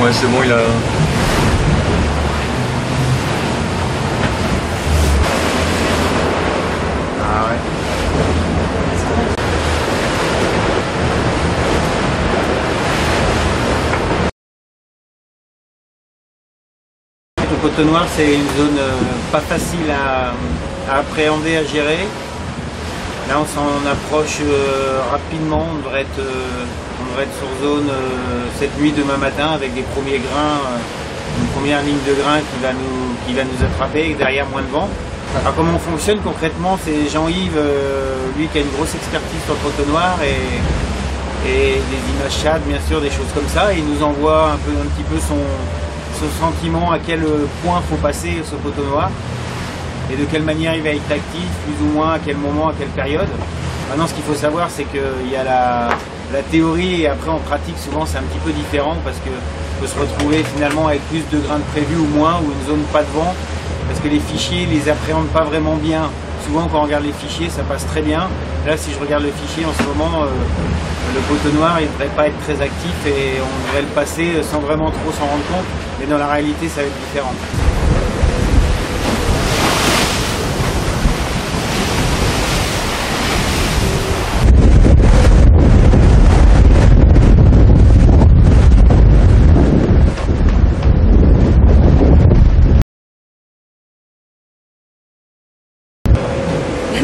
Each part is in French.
ouais, c'est bon, il a... Ah ouais. Le Côte-Noire, c'est une zone pas facile à appréhender, à gérer. Là, on s'en approche rapidement. On devrait être sur zone cette nuit, demain matin, avec des premiers grains, une première ligne de grains qui va nous attraper, et derrière moins de vent. Alors, comment on fonctionne concrètement, c'est Jean-Yves, lui qui a une grosse expertise sur le Côte-Noire et des images chades, bien sûr, des choses comme ça. Et il nous envoie un petit peu son sentiment, à quel point il faut passer ce Côte-Noire et de quelle manière il va être actif, plus ou moins, à quel moment, à quelle période. Maintenant, ce qu'il faut savoir, c'est qu'il y a la théorie et après en pratique, souvent c'est un petit peu différent parce qu'on peut se retrouver finalement avec plus de grains de prévu ou moins, ou une zone pas de vent, parce que les fichiers les appréhendent pas vraiment bien. Souvent quand on regarde les fichiers, ça passe très bien. Là, si je regarde le fichier en ce moment, le Côte-Noire il ne devrait pas être très actif et on devrait le passer sans vraiment trop s'en rendre compte, mais dans la réalité ça va être différent.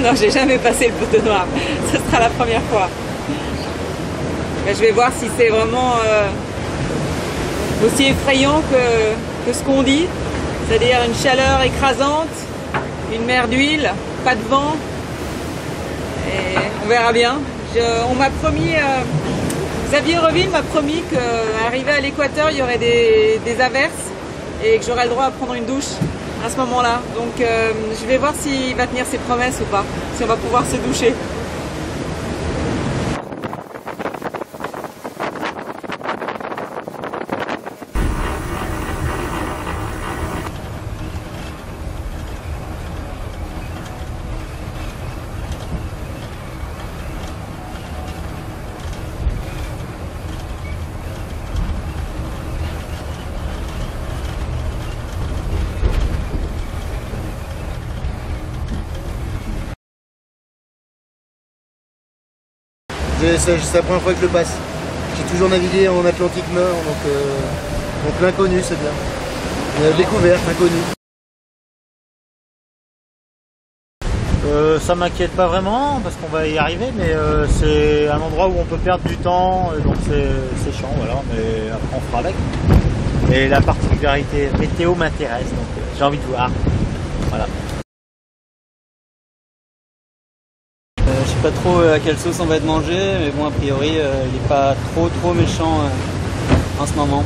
Non, j'ai jamais passé le Côte-Noire. Ce sera la première fois. Mais je vais voir si c'est vraiment aussi effrayant que ce qu'on dit. C'est-à-dire une chaleur écrasante, une mer d'huile, pas de vent. Et on verra bien. On m'a promis, Xavier Reville m'a promis qu'arrivé à l'équateur, il y aurait des averses et que j'aurais le droit à prendre une douche à ce moment-là. Donc je vais voir s'il va tenir ses promesses ou pas, si on va pouvoir se doucher. C'est la première fois que je le passe. J'ai toujours navigué en Atlantique Nord, donc l'inconnu c'est bien. Découverte, inconnu. Ça m'inquiète pas vraiment parce qu'on va y arriver, mais c'est un endroit où on peut perdre du temps, donc c'est chiant, voilà, mais après on fera avec. Et la particularité météo m'intéresse, donc j'ai envie de voir. Voilà. Je sais pas trop à quelle sauce on va être mangé, mais bon, a priori, il n'est pas trop méchant en ce moment.